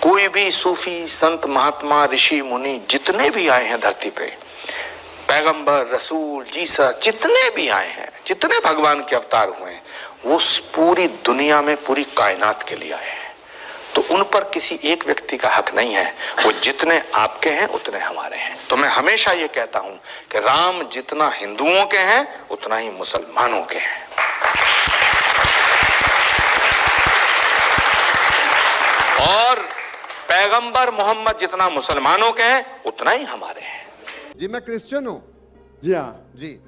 कोई भी सूफी संत महात्मा ऋषि मुनि जितने भी आए हैं धरती पे, पैगंबर रसूल जीसस जितने भी आए हैं, जितने भगवान के अवतार हुए हैं, वो पूरी दुनिया में पूरी कायनात के लिए आए हैं। तो उन पर किसी एक व्यक्ति का हक नहीं है। वो जितने आपके हैं उतने हमारे हैं। तो मैं हमेशा ये कहता हूं कि राम जितना हिंदुओं के हैं उतना ही मुसलमानों के हैं। और पैगंबर मोहम्मद जितना मुसलमानों के हैं उतना ही हमारे हैं। जी मैं क्रिश्चियन हूँ। जी हाँ जी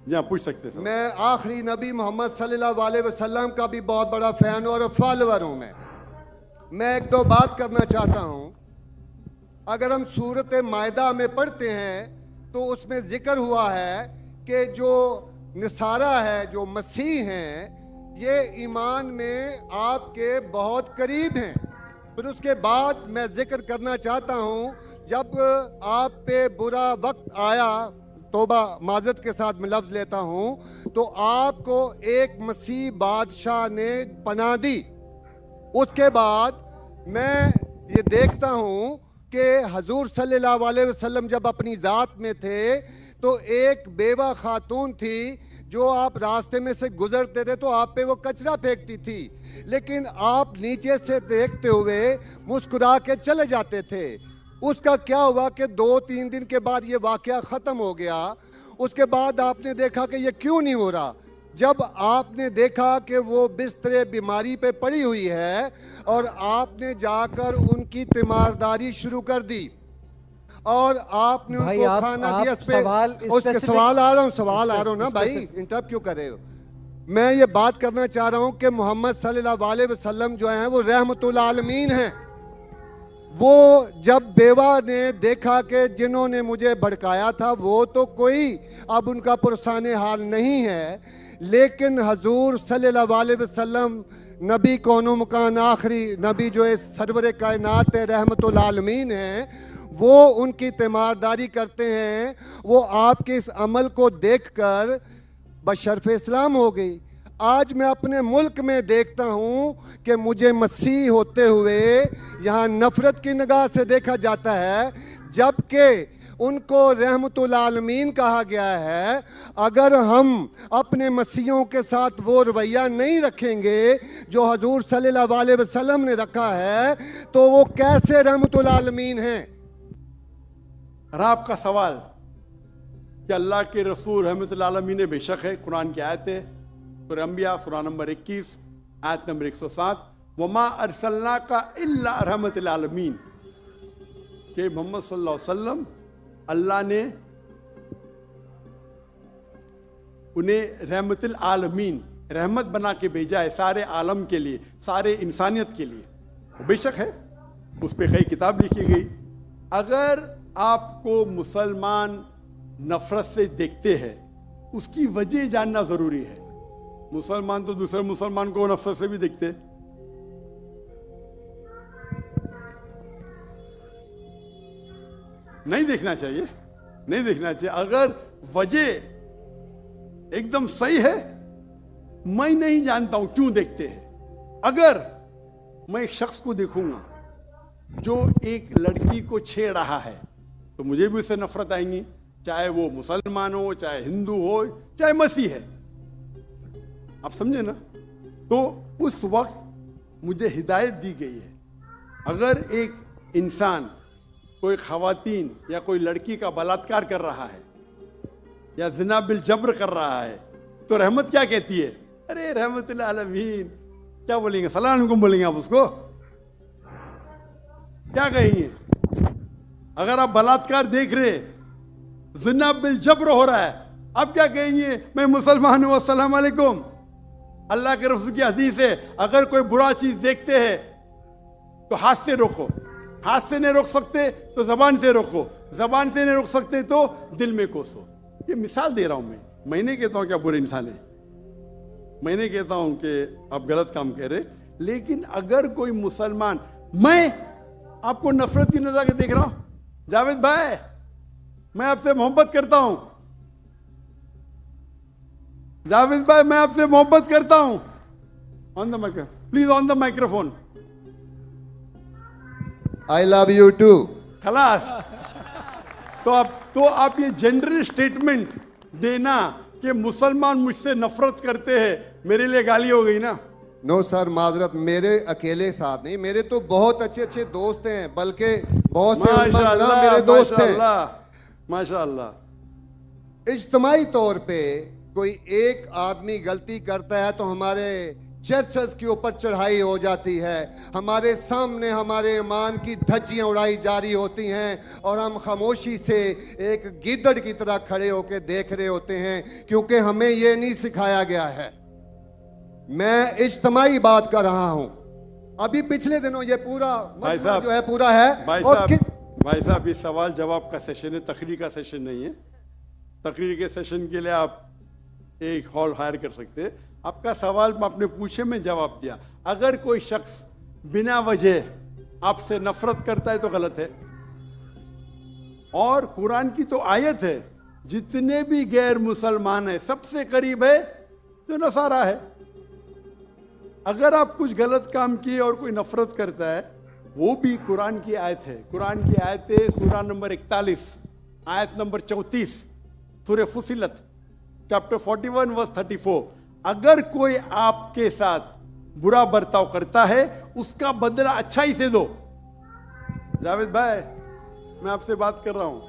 पूछ सकते हैं। मैं आखिरी नबी मोहम्मद सल्लल्लाहु अलैहि वसल्लम का भी बहुत बड़ा फैन और फॉलोअर हूँ। मैं एक दो बात करना चाहता हूँ। अगर हम सूरत मायदा में पढ़ते हैं तो उसमें जिक्र हुआ है कि जो नसारा है, जो मसीह हैं, ये ईमान में आपके बहुत करीब हैं। फिर उसके बाद मैं जिक्र करना चाहता हूँ, जब आप पे बुरा वक्त आया, तौबा माजरत के साथ मैं लफ्ज़ लेता हूँ, तो आपको एक मसीह बादशाह ने पनाह दी। उसके बाद मैं ये देखता हूँ कि हजूर सल्लल्लाहु अलैहि वसल्लम जब अपनी ज़ात में थे तो एक बेवा खातून थी जो आप रास्ते में से गुजरते थे तो आप पे वो कचरा फेंकती थी, लेकिन आप नीचे से देखते हुए मुस्कुरा के चले जाते थे। उसका क्या हुआ कि 2-3 दिन के बाद ये वाक़या ख़त्म हो गया। उसके बाद आपने देखा कि ये क्यों नहीं हो रहा। जब आपने देखा कि वो बिस्तरे बीमारी पे पड़ी हुई है और आपने जाकर उनकी तीमारदारी शुरू कर दी और आपने उनको खाना दिया। उसके सवाल आ रहा हूँ ना भाई, इंटरप्ट क्यों कर रहे हो। मैं ये बात करना चाह रहा हूँ कि मोहम्मद सल्लल्लाहु अलैहि वसल्लम जो हैं वो रहमतुल आलमीन हैं। वो जब बेवा ने देखा कि जिन्होंने मुझे भड़काया था वो तो कोई अब उनका पुरसाने हाल नहीं है, लेकिन हजूर सल्लल्लाहु अलैहि वसल्लम नबी कौनो मकान आखिरी नबी जो है सरवर कायनात है, रहमतुल आलमीन हैं, वो उनकी तीमारदारी करते हैं। वो आपके इस अमल को देखकर बशर्फ इस्लाम हो गई। आज मैं अपने मुल्क में देखता हूँ कि मुझे मसीह होते हुए यहाँ नफरत की निगाह से देखा जाता है, जबकि उनको रहमतुल आलमीन कहा गया है। अगर हम अपने मसीहों के साथ वो रवैया नहीं रखेंगे जो हजूर सल्लल्लाहु अलैहि वसल्लम ने रखा है तो वो कैसे रहमतुल आलमीन हैं। और आपका सवाल कि अल्लाह के रसूल रहमतुल आलमीन है, बेशक है। कुरान की आयत है, सूरह अंबिया सूरह नंबर 21 आयत नंबर 107, वमा अरसलनाका इल्ला रहमतुल आलमीन, कि मोहम्मद सल्लल्लाहु अलैहि वसल्लम अल्लाह ने उन्हें रहमतुल आलमीन, रहमत बना के भेजा है सारे आलम के लिए, सारे इंसानियत के लिए। बेशक है, उस पर कई किताब लिखी गई। अगर आपको मुसलमान नफरत से देखते हैं, उसकी वजह जानना जरूरी है। मुसलमान तो दूसरे मुसलमान को नफरत से भी देखते हैं। नहीं देखना चाहिए, नहीं देखना चाहिए। अगर वजह एकदम सही है, मैं नहीं जानता हूं क्यों देखते हैं। अगर मैं एक शख्स को देखूंगा जो एक लड़की को छेड़ रहा है तो मुझे भी उससे नफरत आएंगी, चाहे वो मुसलमान हो, चाहे हिंदू हो, चाहे मसीह है। आप समझे ना। तो उस वक्त मुझे हिदायत दी गई है, अगर एक इंसान कोई खवातीन या कोई लड़की का बलात्कार कर रहा है या जिना बिल जब्र कर रहा है तो रहमत क्या कहती है? अरे रहमतुल आलमीन। क्या बोलेंगे? सलाम अलैकुम बोलेंगे आप उसको? क्या कहेंगे? अगर आप बलात्कार देख रहे, जिना बिल जब्र हो रहा है, आप क्या कहेंगे? मैं मुसलमान हूं, अस्सलाम वालेकुम। अल्लाह के रसूल की हदीस है, अगर कोई बुरा चीज देखते हैं तो हाथ से रोको, हाथ से नहीं रोक सकते तो जबान से रोको, जबान से नहीं रोक सकते तो दिल में कोसो। ये मिसाल दे रहा हूं मैं नहीं कहता हूं कि आप बुरे इंसान है, मैं नहीं कहता हूं कि आप गलत काम कह रहे, लेकिन अगर कोई मुसलमान, मैं आपको नफरत की नजर से देख रहा हूं, जावेद भाई मैं आपसे मोहब्बत करता हूं, जावेद भाई मैं आपसे मोहब्बत करता हूं, on the microphone please, on the microphone. I love you too. खलास। तो आप ये जनरल स्टेटमेंट देना कि मुसलमान मुझसे नफरत करते हैं, मेरे लिए गाली हो गई ना। नो सर, माजरत, मेरे अकेले साथ नहीं, मेरे तो बहुत अच्छे अच्छे दोस्त हैं, बल्कि बहुत से उलमा मेरे दोस्त हैं। माशाअल्लाह। इज्तमाई तौर पे कोई एक आदमी गलती करता है तो हमारे चर्चेस के ऊपर चढ़ाई हो जाती है, हमारे सामने हमारे ईमान की धज्जियां उड़ाई जारी होती हैं और हम खामोशी से एक गिद्दड़ की तरह खड़े होकर देख रहे होते हैं, क्योंकि हमें ये नहीं सिखाया गया है। मैं इज्तमाई बात कर रहा हूं। अभी पिछले दिनों ये पूरा मजमा जो है पूरा है। भाई साहब, ये सवाल जवाब का सेशन है, तकरीर का सेशन नहीं है। तकरीर के सेशन के लिए आप एक हॉल हायर कर सकते हैं। आपका सवाल आपने पूछे, मैं जवाब दिया। अगर कोई शख्स बिना वजह आपसे नफरत करता है तो गलत है। और कुरान की तो आयत है, जितने भी गैर मुसलमान है सबसे करीब है जो नसारा है। अगर आप कुछ गलत काम किए और कोई नफरत करता है, वो भी कुरान की आयत है। कुरान की आयत है सूरा नंबर 41 आयत नंबर 34 सूरह फुसिलत चैप्टर 41 वर्स 34। अगर कोई आपके साथ बुरा बर्ताव करता है उसका बदला अच्छाई से दो। जावेद भाई, मैं आपसे बात कर रहा हूं।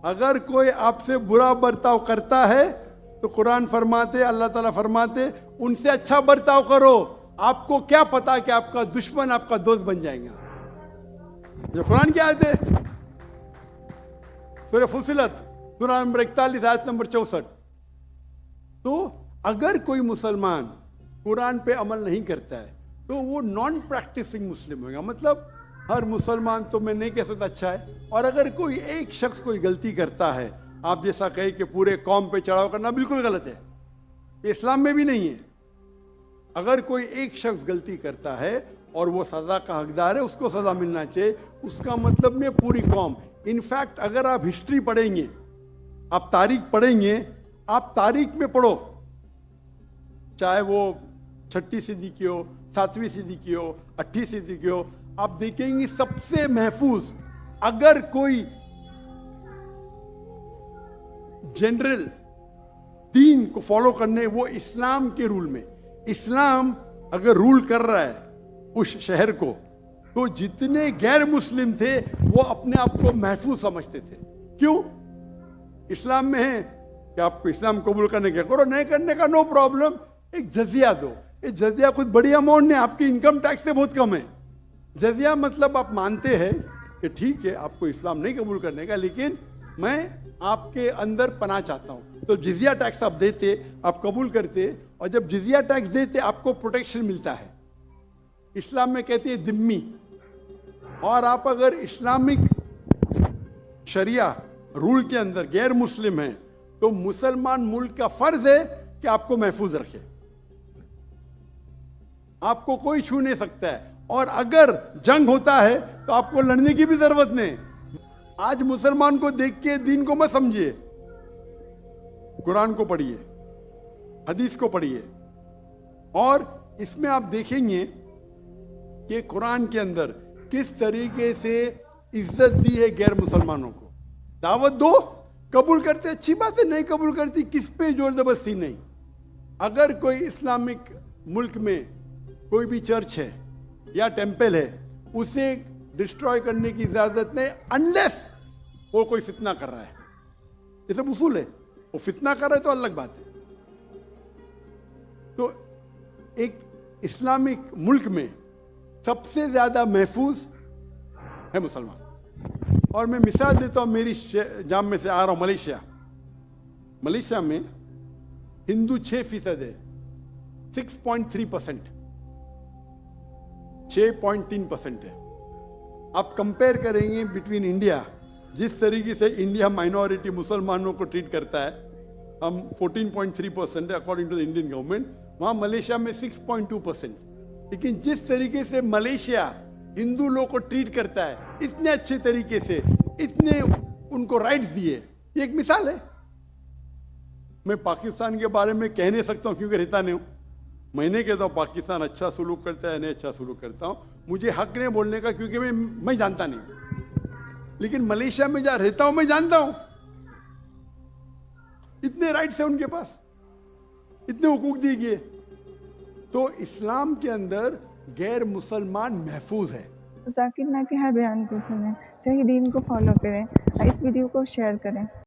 अगर कोई आपसे बुरा बर्ताव करता है तो कुरान फरमाते, अल्लाह ताला फरमाते, उनसे अच्छा बर्ताव करो। आपको क्या पता कि आपका दुश्मन आपका दोस्त बन जाएगा। जो कुरान की आयत है सूरह फुसिलत सूरा नंबर 41 आयत नंबर 64। तो अगर कोई मुसलमान कुरान पे अमल नहीं करता है तो वो नॉन प्रैक्टिसिंग मुस्लिम होगा। मतलब हर मुसलमान तो मैं नहीं कह सकता अच्छा है। और अगर कोई एक शख्स कोई गलती करता है, आप जैसा कहे कि पूरे कौम पे चढ़ाव करना बिल्कुल गलत है, इस्लाम में भी नहीं है। अगर कोई एक शख्स गलती करता है और वो सजा का हकदार है, उसको सजा मिलना चाहिए। उसका मतलब नहीं पूरी कौम। इनफैक्ट अगर आप हिस्ट्री पढ़ेंगे, आप तारीख पढ़ेंगे, आप तारीख में पढ़ो, चाहे वो 6वीं सदी की हो, 7वीं सदी की हो, 8वीं सदी की हो, आप देखेंगे सबसे महफूज अगर कोई जनरल दीन को फॉलो करने, वो इस्लाम के रूल में, इस्लाम अगर रूल कर रहा है उस शहर को, तो जितने गैर मुस्लिम थे वो अपने आप को महफूज समझते थे। क्यों? इस्लाम में है कि आपको इस्लाम कबूल करने क्या करो, नहीं करने का नो प्रॉब्लम, एक जजिया दो। ये जजिया कुछ बड़ी अमाउंट नहीं, आपकी इनकम टैक्स से बहुत कम है। जजिया मतलब आप मानते हैं कि ठीक है आपको इस्लाम नहीं कबूल करने का, लेकिन मैं आपके अंदर पना चाहता हूं। तो जिजिया टैक्स आप देते, आप कबूल करते, और जब जिजिया टैक्स देते आपको प्रोटेक्शन मिलता है। इस्लाम में कहते हैं दिम्मी। और आप अगर इस्लामिक शरिया रूल के अंदर गैर मुस्लिम हैं तो मुसलमान मुल्क का फर्ज है कि आपको महफूज रखे, आपको कोई छू नहीं सकता है। और अगर जंग होता है तो आपको लड़ने की भी जरूरत नहीं। आज मुसलमान को देख के दीन को मत समझिए, कुरान को पढ़िए, हदीस को पढ़िए। और इसमें आप देखेंगे कि कुरान के अंदर किस तरीके से इज्जत दी है गैर मुसलमानों को। दावत दो, कबूल करते अच्छी बात है, नहीं कबूल करती किस पे जोर जबरदस्ती नहीं। अगर कोई इस्लामिक मुल्क में कोई भी चर्च है या टेंपल है, उसे डिस्ट्रॉय करने की इजाजत नहीं, अनलेस वो कोई फितना कर रहा है। ये सब उसूल है। वो फितना कर रहा है तो अलग बात है। तो एक इस्लामिक मुल्क में सबसे ज्यादा महफूज है मुसलमान। और मैं मिसाल देता हूं, मेरी जाम में से आ रहा हूं मलेशिया। मलेशिया में हिंदू 6% है, 6.3%, 6.3% है। आप कंपेयर करेंगे बिटवीन इंडिया, जिस तरीके से इंडिया माइनॉरिटी मुसलमानों को ट्रीट करता है, हम 14.3% है according to the Indian government, वहां मलेशिया में 6.2%। लेकिन जिस तरीके से मलेशिया हिंदू लोगों को ट्रीट करता है, इतने अच्छे तरीके से, इतने उनको राइट्स दिए, ये एक मिसाल है। मैं पाकिस्तान के बारे में कह नहीं सकता हूं क्योंकि रहता नहीं हूं। मैं नहीं कहता हूँ पाकिस्तान अच्छा सुलूक करता है, नहीं अच्छा सुलूक करता हूँ, मुझे हक नहीं बोलने का, क्योंकि मैं जानता नहीं। लेकिन मलेशिया में जहाँ रहता हूँ मैं जानता हूँ, इतने राइट्स है उनके पास, इतने हुकूक दिए गए। तो इस्लाम के अंदर गैर मुसलमान महफूज है। जाकिर नाइक के हर बयान को सुनें, सही दीन को फॉलो करें, इस वीडियो को शेयर करें।